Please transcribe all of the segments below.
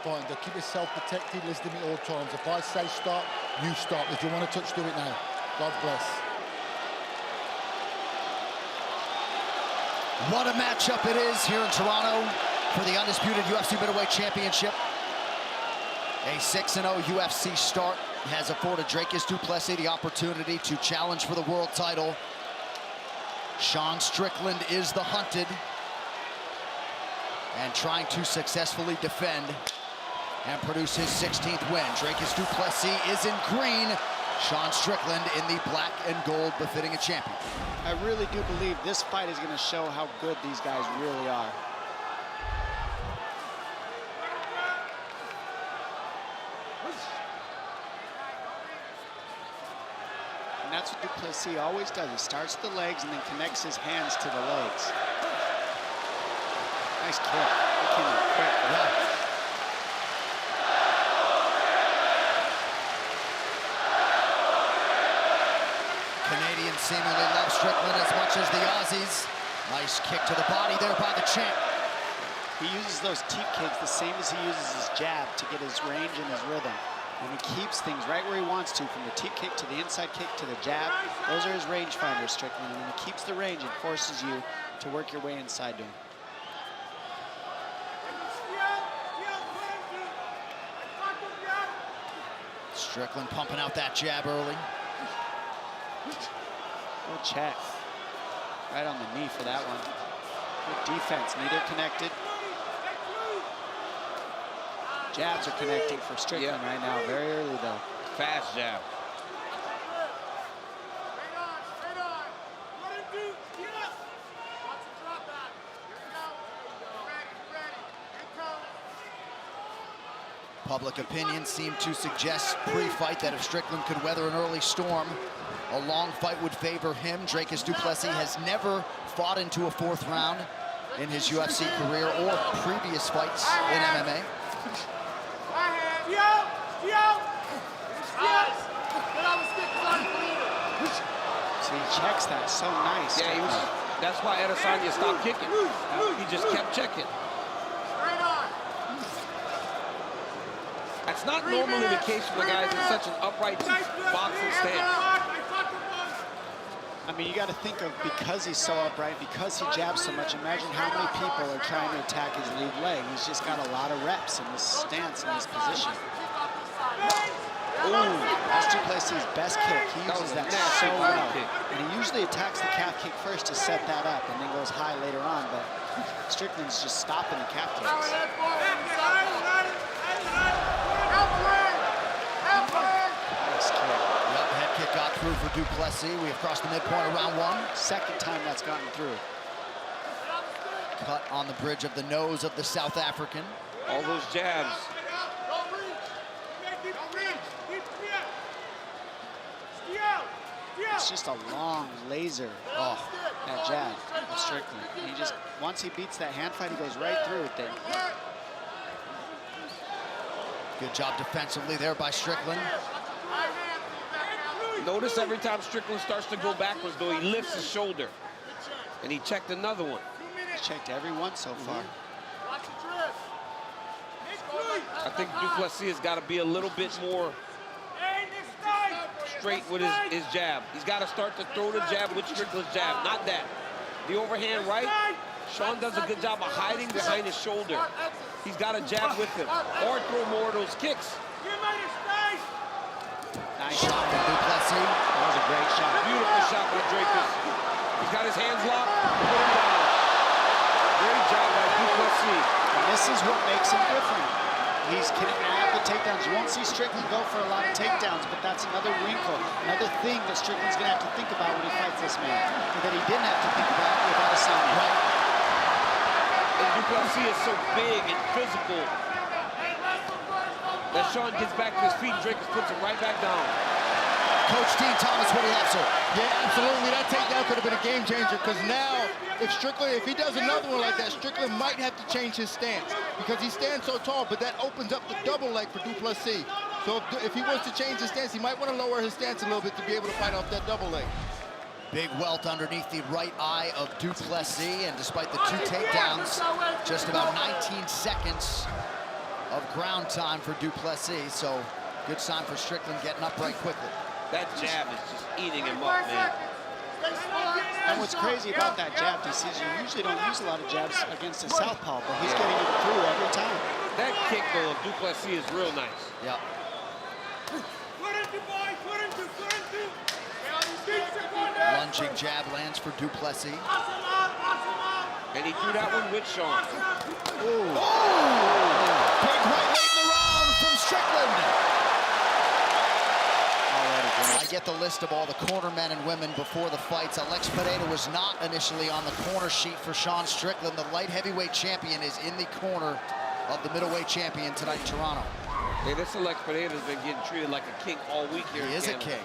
fighting. Keep yourself protected, listen to me all times. If I say stop, you stop. If you want to touch, do it now. God bless. What a matchup it is here in Toronto for the undisputed UFC Middleweight Championship. A 6-0 UFC start has afforded Dricus Du Plessis the opportunity to challenge for the world title. Sean Strickland is the hunted and trying to successfully defend and produce his 16th win. Dricus Du Plessis is in green. Sean Strickland in the black and gold, befitting a champion. I really do believe this fight is going to show how good these guys really are. And that's what Du Plessis always does. He starts with the legs and then connects his hands to the legs. Nice kick. He came in quick. Yeah. Canadians seemingly love Strickland as much as the Aussies. Nice kick to the body there by the champ. He uses those teep kicks the same as he uses his jab to get his range and his rhythm. And he keeps things right where he wants to, from the teep kick to the inside kick to the jab. Those are his range finders, Strickland. And when he keeps the range, it forces you to work your way inside to him. Strickland pumping out that jab early. Good check. Right on the knee for that one. Good defense, neither connected. Jabs are connecting for Strickland right now, very early though. Fast jab. Public opinion seemed to suggest pre-fight that if Strickland could weather an early storm, a long fight would favor him. Dricus Du Plessis has never fought into a fourth round in his UFC career or previous fights in MMA. So he checks that so nice. Yeah, that's why Adesanya stopped kicking. He just kept checking. That's not normally the case for the guys in such an upright boxing stance. I mean, you got to think of, because he's so upright, because he jabs so much, imagine how many people are trying to attack his lead leg. He's just got a lot of reps in this stance, in this position. Ooh, that's Du Plessis' best kick. He uses that so well. And he usually attacks the calf kick first to set that up and then goes high later on, but Strickland's just stopping the calf kicks. Got through for Du Plessis. We have crossed the midpoint of round one. Second time that's gotten through. Cut on the bridge of the nose of the South African. All those jabs. It's just a long laser. Oh, that jab of Strickland. He just, once he beats that hand fight, he goes right through it there. Good job defensively there by Strickland. Notice every time Strickland starts to go backwards, though, he lifts his shoulder. And he checked another one. He's checked every one so far. I think Du Plessis has got to be a little bit more straight with his jab. He's got to start to throw the jab with Strickland's jab, not that. The overhand right, Sean does a good job of hiding behind his shoulder. He's got to jab with him or throw more of those kicks. Nice shot from Du Plessis. That was a great shot. Beautiful shot by Dricus. He's got his hands locked. Put him down. Great job by Du Plessis. And this is what makes him different. He can add the takedowns. You won't see Strickland go for a lot of takedowns, but that's another wrinkle, another thing that Strickland's going to have to think about when he fights this man, that he didn't have to think about with Adesanya. And Du Plessis is so big and physical that Sean gets back to his feet, Dricus puts him right back down. Coach Dean Thomas, what do you have, sir? Yeah, absolutely. That takedown could have been a game changer, because now, if he does another one like that, Strickland might have to change his stance, because he stands so tall, but that opens up the double leg for Du Plessis. So if he wants to change his stance, he might want to lower his stance a little bit to be able to fight off that double leg. Big welt underneath the right eye of Du Plessis, and despite the two takedowns, just about 19 seconds of ground time for Du Plessis, so good sign for Strickland getting upright quickly. That jab is just eating him up, man. And what's crazy about that jab, DC, is you usually don't use a lot of jabs against a southpaw, but he's getting it through every time. That kick, though, of Du Plessis is real nice. Yeah. Lunging jab lands for Du Plessis. And he threw that one with Sean. Ooh. Big right late in the round from Strickland. I get the list of all the corner men and women before the fights. Alex Pereira was not initially on the corner sheet for Sean Strickland. The light heavyweight champion is in the corner of the middleweight champion tonight in Toronto. Hey, this Alex Pereira has been getting treated like a king all week here in Canada. He is a king.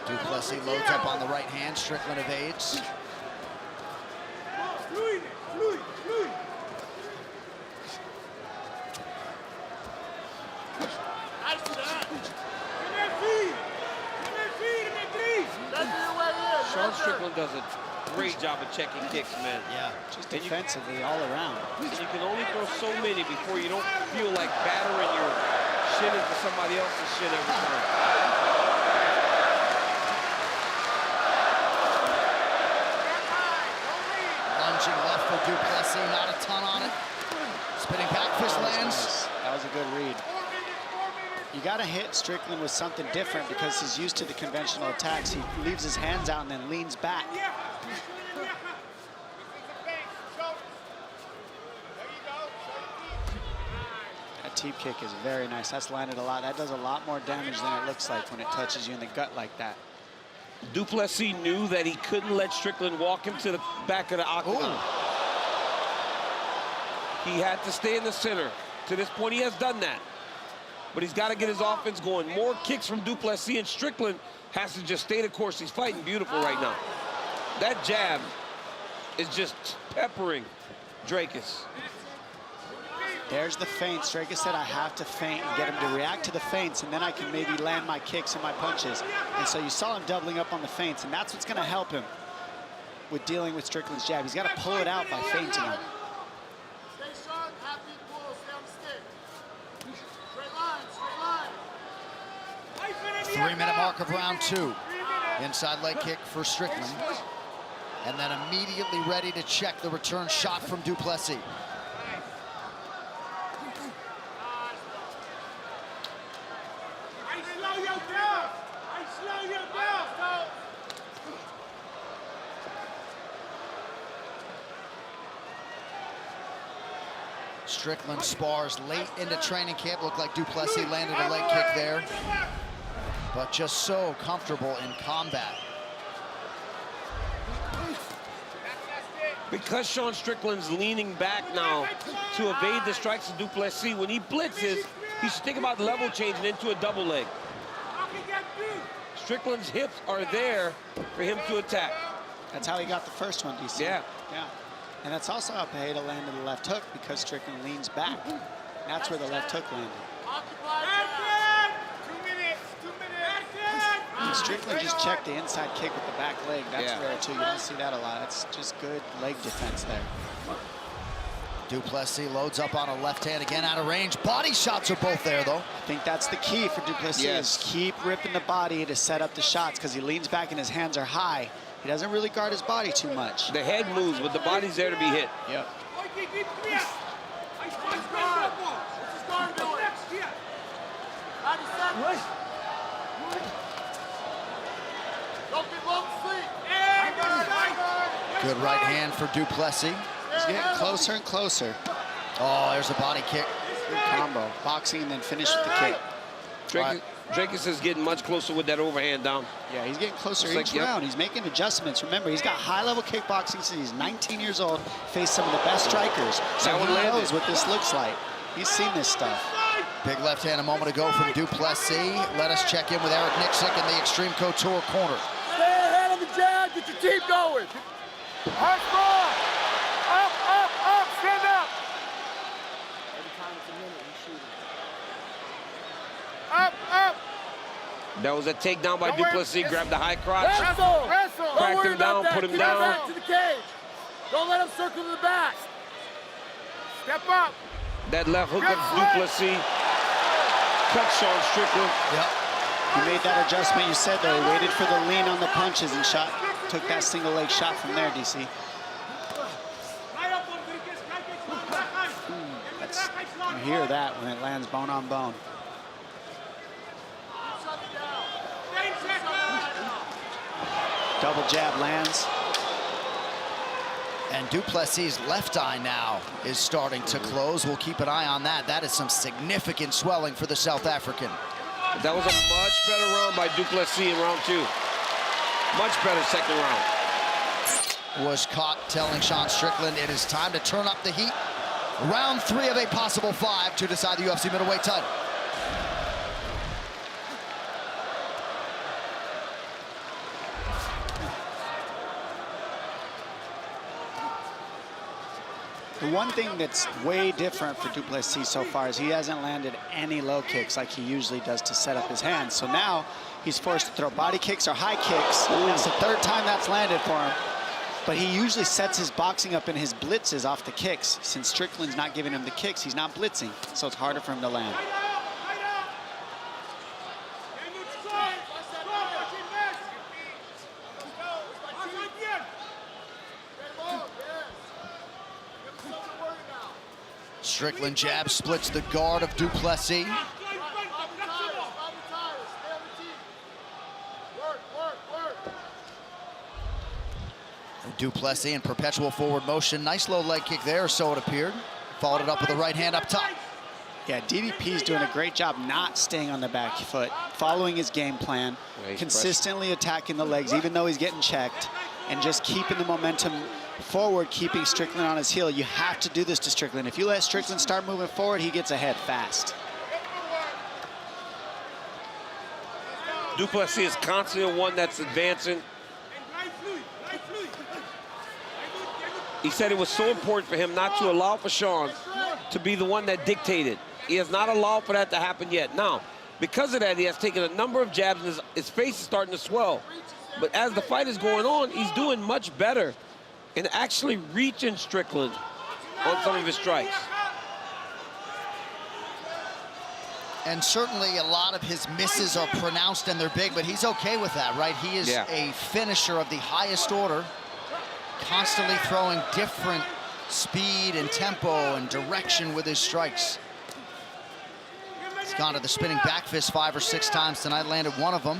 Du Plessis loads up on the right hand. Strickland evades. Sean Strickland does a great job of checking kicks, man. Yeah, just defensively all around. And you can only throw so many before you don't feel like battering your shin into somebody else's shin every time. Lunging left for Du Plessis, not a ton on it. Spinning back fist lands. Nice. That was a good read. You got to hit Strickland with something different because he's used to the conventional attacks. He leaves his hands out and then leans back. That teep kick is very nice. That's landed a lot. That does a lot more damage than it looks like when it touches you in the gut like that. Du Plessis knew that he couldn't let Strickland walk him to the back of the octagon. Ooh. He had to stay in the center. To this point, he has done that. But he's got to get his offense going. More kicks from Du Plessis, and Strickland has to just stay the course. He's fighting beautiful right now. That jab is just peppering Dricus. There's the feint. Dricus said, I have to feint and get him to react to the feints, and then I can maybe land my kicks and my punches. And so you saw him doubling up on the feints, and that's what's going to help him with dealing with Strickland's jab. He's got to pull it out by feinting him. 3-minute mark of round 2. Inside leg kick for Strickland. And then immediately ready to check the return shot from Du Plessis. Strickland spars late into training camp. Looked like Du Plessis landed a leg kick there, but just so comfortable in combat. Because Sean Strickland's leaning back now to evade the strikes of Du Plessis, when he blitzes, he should think about level changing into a double leg. Strickland's hips are there for him to attack. That's how he got the first one, DC. Yeah. Yeah. And that's also how Pereira landed the left hook, because Strickland leans back. That's where the left hook landed. And Strickland just checked the inside kick with the back leg. That's rare too. You don't see that a lot. That's just good leg defense there. Du Plessis loads up on a left hand again out of range. Body shots are both there though. I think that's the key for Du Plessis. Is keep ripping the body to set up the shots, because he leans back and his hands are high. He doesn't really guard his body too much. The head moves, but the body's there to be hit. Yep. Good right hand for Du Plessis. He's getting closer and closer. Oh, there's a body kick. Good combo. Boxing and then finish with the kick. Dricus is getting much closer with that overhand down. Yeah, he's getting closer Looks each like, round. He's making adjustments. Remember, he's got high-level kickboxing since he's 19 years old, faced some of the best strikers. So he knows what this looks like. He's seen this stuff. Big left hand a moment ago from Du Plessis. Let us check in with Eric Nixick in the Extreme Couture corner. Stay ahead of the jab, get your team going. Hard bar. Up, up, up, stand up. Every time it's a minute, you shoot it. Up, up. That was a takedown by Du Plessis. Grabbed the high crotch. Wrestle, wrestle. Cracked him down, put him down. Back to the cage. Don't let him circle to the back. Step up. That left hook of Du Plessis cut Sean Strickland. Yep. He made that adjustment you said there. He waited for the lean on the punches and took that single leg shot from there, DC. You hear that when it lands bone on bone. Double jab lands. And Du Plessis' left eye now is starting to close. We'll keep an eye on that. That is some significant swelling for the South African. That was a much better round by Du Plessis in round 2. Much better second round. Was caught telling Sean Strickland it is time to turn up the heat. Round 3 of a possible 5 to decide the UFC middleweight title. The one thing that's way different for Du Plessis so far is he hasn't landed any low kicks like he usually does to set up his hands. So now he's forced to throw body kicks or high kicks. That's the 3rd time that's landed for him. But he usually sets his boxing up in his blitzes off the kicks. Since Strickland's not giving him the kicks, he's not blitzing, so it's harder for him to land. Strickland jab splits the guard of Du Plessis. Du Plessis in perpetual forward motion. Nice low leg kick there, so it appeared. Followed it up with the right hand up top. Yeah, DDP's doing a great job not staying on the back foot, following his game plan, consistently attacking the legs, even though he's getting checked, and just keeping the momentum forward, keeping Strickland on his heel. You have to do this to Strickland. If you let Strickland start moving forward, he gets ahead fast. Du Plessis is constantly one that's advancing. He said it was so important for him not to allow for Sean to be the one that dictated. He has not allowed for that to happen yet. Now, because of that, he has taken a number of jabs and his face is starting to swell. But as the fight is going on, he's doing much better in actually reaching Strickland on some of his strikes. And certainly a lot of his misses are pronounced and they're big, but he's okay with that, right? He is a finisher of the highest order, constantly throwing different speed and tempo and direction with his strikes. He's gone to the spinning back fist 5 or 6 times tonight, landed one of them.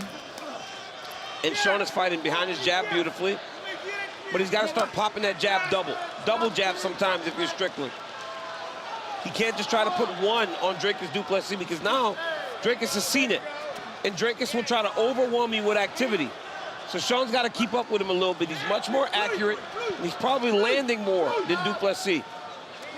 And Sean is fighting behind his jab beautifully, but he's got to start popping that jab double jab sometimes if you're Strickland. He can't just try to put one on Dricus Du Plessis, because now Dricus has seen it, and Dricus will try to overwhelm you with activity. So Sean's got to keep up with him a little bit. He's much more accurate, and he's probably landing more than Du Plessis.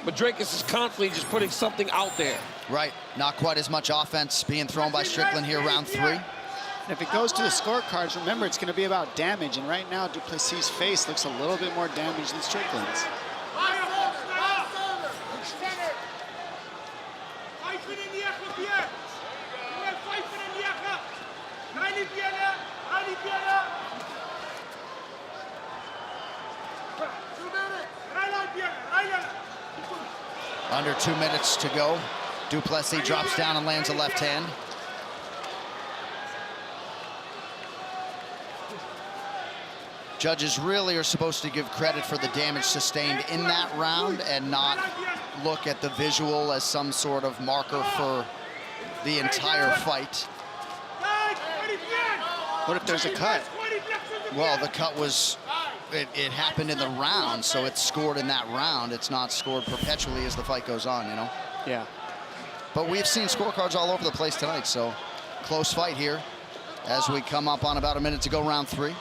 But Dricus is constantly just putting something out there. Right, not quite as much offense being thrown by Strickland here, round 3. And if it goes to the scorecards, remember, it's going to be about damage. And right now, Du Plessis' face looks a little bit more damaged than Strickland's. Under 2 minutes to go. Du Plessis drops down and lands a left hand. Judges really are supposed to give credit for the damage sustained in that round and not look at the visual as some sort of marker for the entire fight. What if there's a cut? Well, the cut was, it happened in the round, so it's scored in that round. It's not scored perpetually as the fight goes on, you know? Yeah. But we've seen scorecards all over the place tonight, so close fight here as we come up on about a minute to go, round 3.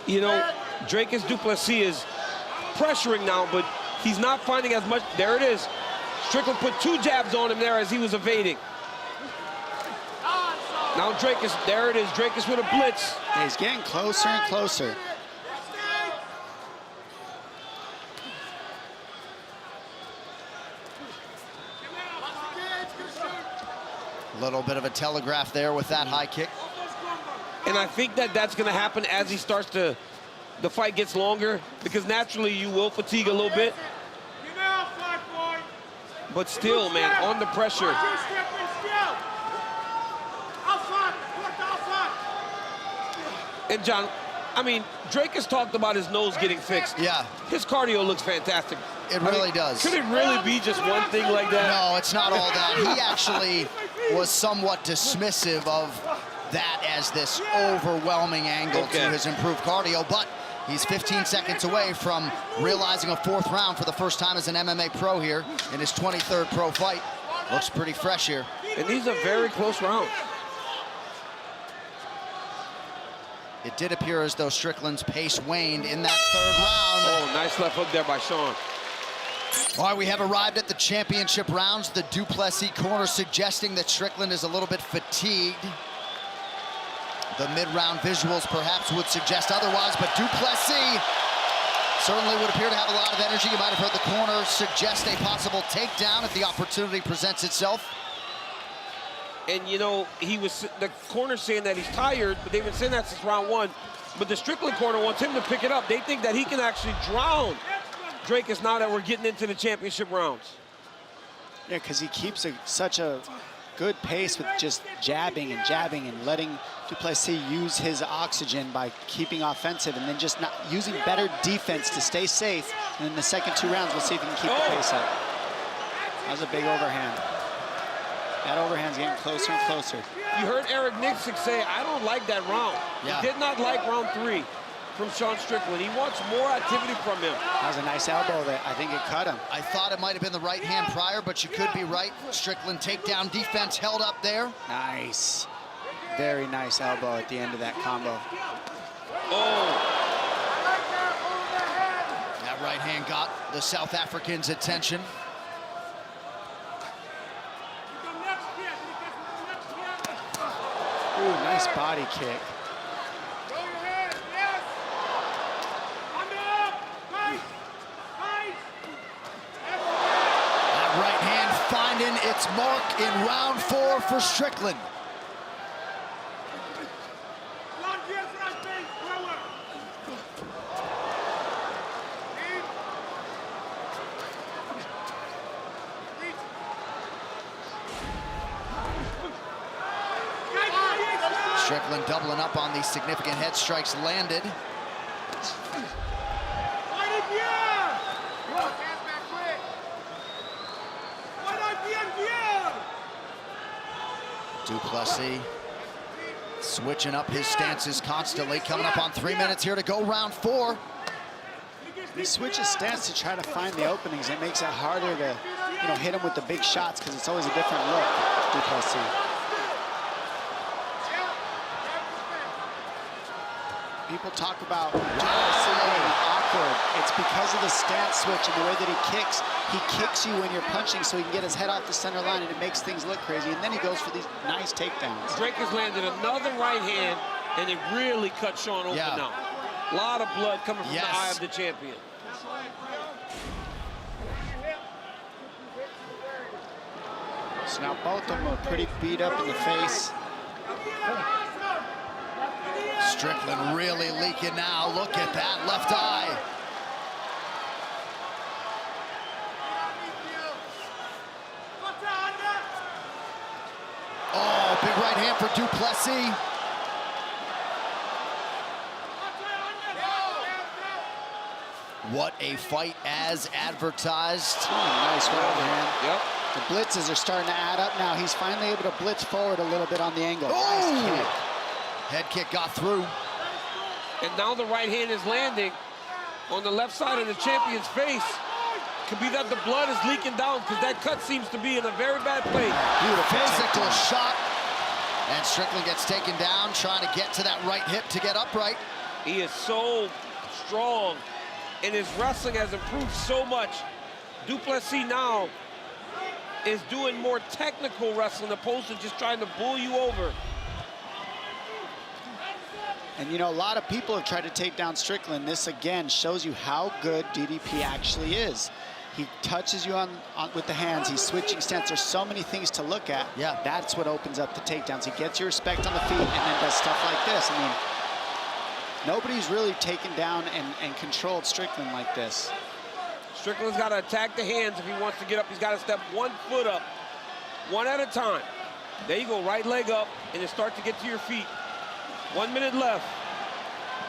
You know, Dricus Du Plessis is pressuring now, but he's not finding as much. There it is. Strickland put 2 jabs on him there as he was evading. Now Dricus, there it is, Dricus with a blitz. Yeah, he's getting closer and closer. A little bit of a telegraph there with that high kick. And I think that that's going to happen as he starts to the fight gets longer, because naturally you will fatigue a little bit. But still, man, on the pressure. And John, I mean, Drake has talked about his nose getting fixed. Yeah. His cardio looks fantastic. It really does. Could it really be just one thing like that? No, it's not all that. He actually was somewhat dismissive of that as this overwhelming angle to his improved cardio, but he's 15 seconds away from realizing a 4th round for the first time as an MMA pro here in his 23rd pro fight. Looks pretty fresh here. And these are very close rounds. It did appear as though Strickland's pace waned in that 3rd round. Oh, nice left hook there by Sean. All right, we have arrived at the championship rounds. The Du Plessis corner suggesting that Strickland is a little bit fatigued. The mid-round visuals perhaps would suggest otherwise, but Du Plessis certainly would appear to have a lot of energy. You might have heard the corner suggest a possible takedown if the opportunity presents itself. And you know, the corner saying that he's tired, but they've been saying that since round 1. But the Strickland corner wants him to pick it up. They think that he can actually drown Dricus now that we're getting into the championship rounds. Yeah, because he keeps such a good pace with just jabbing and letting Du Plessis use his oxygen by keeping offensive and then just not using better defense to stay safe. And in the second 2 rounds, we'll see if he can keep the pace up. That was a big overhand. That overhand's getting closer and closer. You heard Eric Nixon say, I don't like that round. Yeah. He did not like round 3 from Sean Strickland. He wants more activity from him. That was a nice elbow that I think it cut him. I thought it might have been the right hand prior, but you could be right. Strickland takedown defense held up there. Nice. Very nice elbow at the end of that combo. Oh. That right hand got the South African's attention. Ooh, nice body kick. That right hand finding its mark in round 4 for Strickland. Strickland doubling up on these significant head strikes landed. Du Plessis switching up his stances constantly, coming up on 3 minutes here to go round 4. He switches stance to try to find the openings. It makes it harder to, hit him with the big shots because it's always a different look, Du Plessis. People talk about being awkward. It's because of the stance switch and the way that he kicks. He kicks you when you're punching so he can get his head off the center line, and it makes things look crazy. And then he goes for these nice takedowns. Drake has landed another right hand, and it really cut Sean open now. A lot of blood coming from the eye of the champion. So now both of them are pretty beat up in the face. Strickland really leaking now. Look at that left eye. Oh, big right hand for Du Plessis. What a fight as advertised. Nice right hand. Yep. The blitzes are starting to add up now. He's finally able to blitz forward a little bit on the angle. Oh! Nice kick. Head kick got through. And now the right hand is landing on the left side of the champion's face. Could be that the blood is leaking down because that cut seems to be in a very bad place. Beautiful physical shot. And Strickland gets taken down, trying to get to that right hip to get upright. He is so strong, and his wrestling has improved so much. Du Plessis now is doing more technical wrestling opposed to just trying to bull you over. And a lot of people have tried to take down Strickland. This again shows you how good DDP actually is. He touches you with the hands. He's switching stance. There's so many things to look at. Yeah. That's what opens up the takedowns. He gets your respect on the feet and then does stuff like this. I mean, Nobody's really taken down and controlled Strickland like this. Strickland's got to attack the hands if he wants to get up. He's got to step 1 foot up, one at a time. There you go, right leg up, and then start to get to your feet. 1 minute left.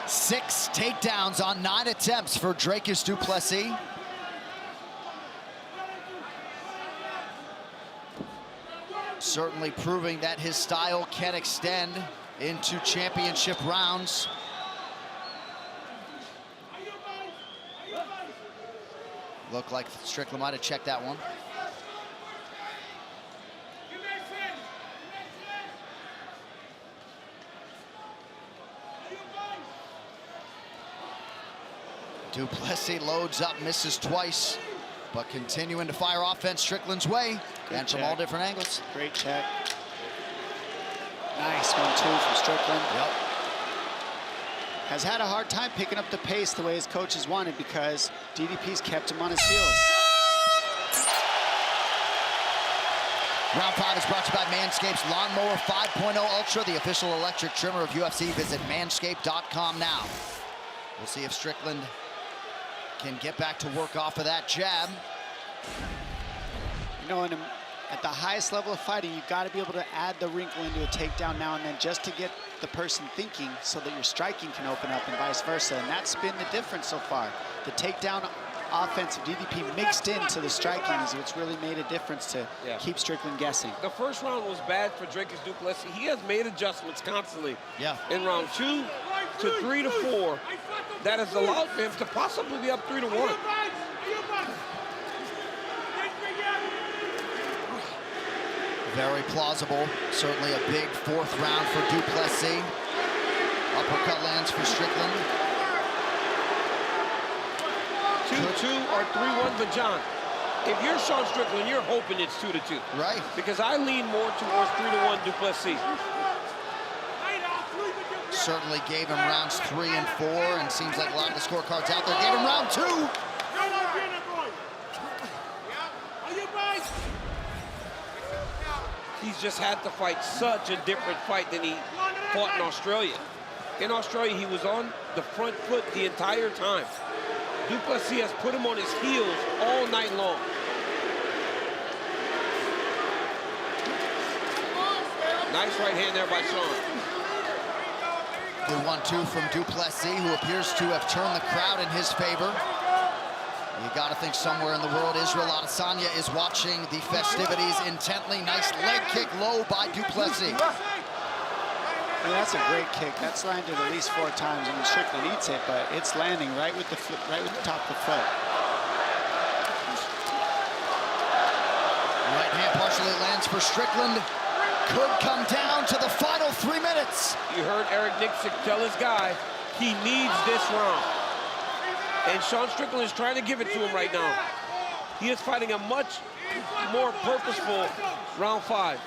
6 takedowns on 9 attempts for Dricus Du Plessis. Certainly proving that his style can extend into championship rounds. Looked like Strickland might have checked that one. Du Plessis loads up, misses twice, but continuing to fire offense Strickland's way, and from all different angles. Great check. Nice 1-2 from Strickland. Yep. Has had a hard time picking up the pace the way his coaches wanted because DDP's kept him on his heels. Round 5 is brought to you by Manscaped's Lawnmower 5.0 Ultra, the official electric trimmer of UFC. Visit manscaped.com now. We'll see if Strickland can get back to work off of that jab. You know, at the highest level of fighting, you've got to be able to add the wrinkle into a takedown now and then just to get the person thinking so that your striking can open up and vice versa. And that's been the difference so far. The takedown offense of DDP mixed into the striking is what's really made a difference to keep Strickland guessing. The first round was bad for Dricus Du Plessis. He has made adjustments constantly. Yeah. In round 2 to 3 to 4, that has allowed him to possibly be up 3-1. Very plausible. Certainly a big 4th round for Du Plessis. Uppercut lands for Strickland. 2-2 or 3-1, but John, if you're Sean Strickland, you're hoping it's 2-2. Right. Because I lean more towards 3-1 Du Plessis. Certainly gave him rounds 3 and 4, and seems like a lot of the scorecards out there gave him round 2. He's just had to fight such a different fight than he fought in Australia. In Australia, he was on the front foot the entire time. Du Plessis has put him on his heels all night long. Nice right hand there by Sean. Good 1-2 from Du Plessis, who appears to have turned the crowd in his favor. You got to think somewhere in the world, Israel Adesanya is watching the festivities intently. Nice leg kick low by Du Plessis. I mean, that's a great kick. That's landed at least 4 times, and Strickland eats it, but it's landing right with the foot, right with the top of the foot. Right hand partially lands for Strickland. Could come down to the final 3 minutes. You heard Eric Nixick tell his guy he needs this round. And Sean Strickland is trying to give it to him right now. He is fighting a much more purposeful round 5.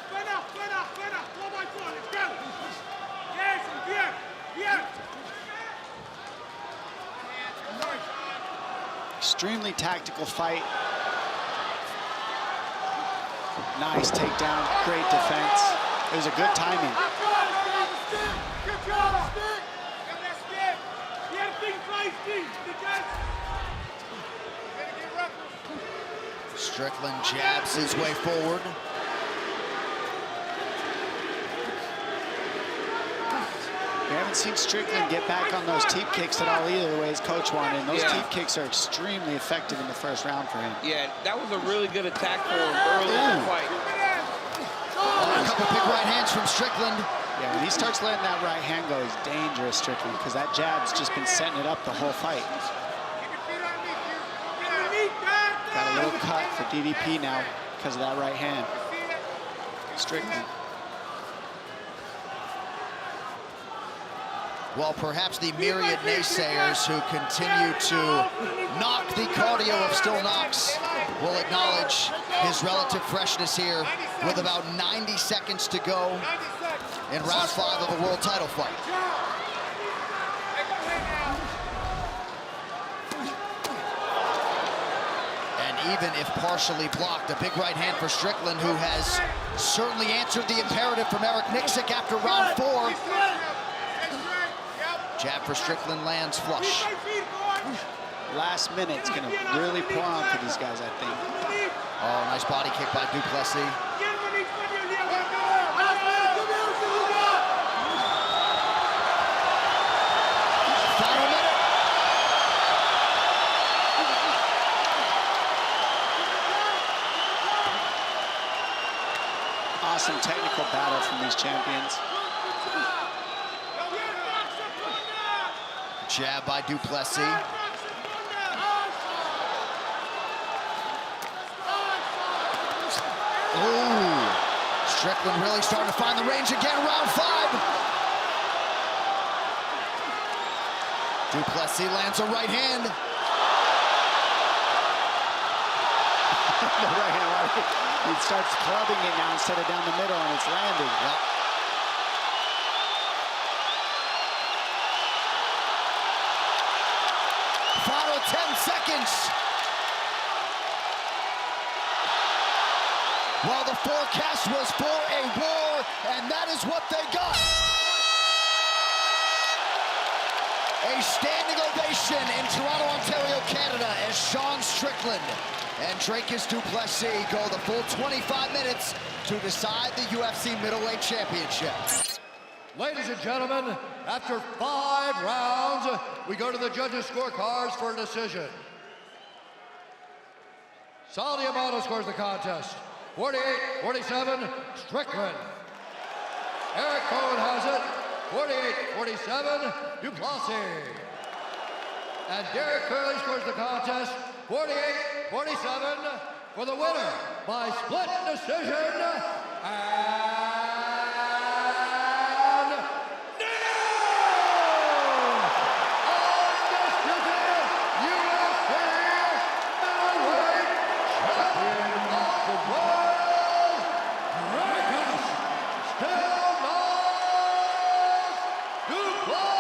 Extremely tactical fight. Nice takedown, great defense. It was a good timing. Strickland jabs his way forward. We haven't seen Strickland get back on those teep kicks at all either, the way his coach wanted. And those teep kicks are extremely effective in the first round for him. Yeah, that was a really good attack for him early in the fight. Oh, a couple big right hands from Strickland. Yeah, when he starts letting that right hand go, he's dangerous, Strickland, because that jab's just been setting it up the whole fight. Got a little cut for DDP now because of that right hand. Strickland. Well, perhaps the myriad naysayers who continue to knock the cardio of Still Knox will acknowledge his relative freshness here with about 90 seconds to go in round 5 of a world title fight. And even if partially blocked, a big right hand for Strickland, who has certainly answered the imperative from Eric Nixick after round 4. Jab for Strickland lands flush. Last minute's gonna really pour on for these guys, I think. Oh, nice body kick by Du Plessis. Final minute. Awesome technical battle from these champions. Jab by Du Plessis. Ooh. Strickland really starting to find the range again, round 5. Du Plessis lands a right hand. The right hand, he starts clubbing it now instead of down the middle, and it's landing. Yep. Final 10 seconds. Well, the forecast was for a war, and that is what they got. A standing ovation in Toronto, Ontario, Canada, as Sean Strickland and Dricus Du Plessis go the full 25 minutes to decide the UFC middleweight championship. Ladies and gentlemen, after 5 rounds, we go to the judges' scorecards for a decision. Sal Diamano scores the contest. 48-47, Strickland. Eric Cohen has it, 48-47, Du Plessis. And Derek Curley scores the contest, 48-47, for the winner by split decision. And undisputed UFC middleweight champion of the world, Dricus Du Plessis.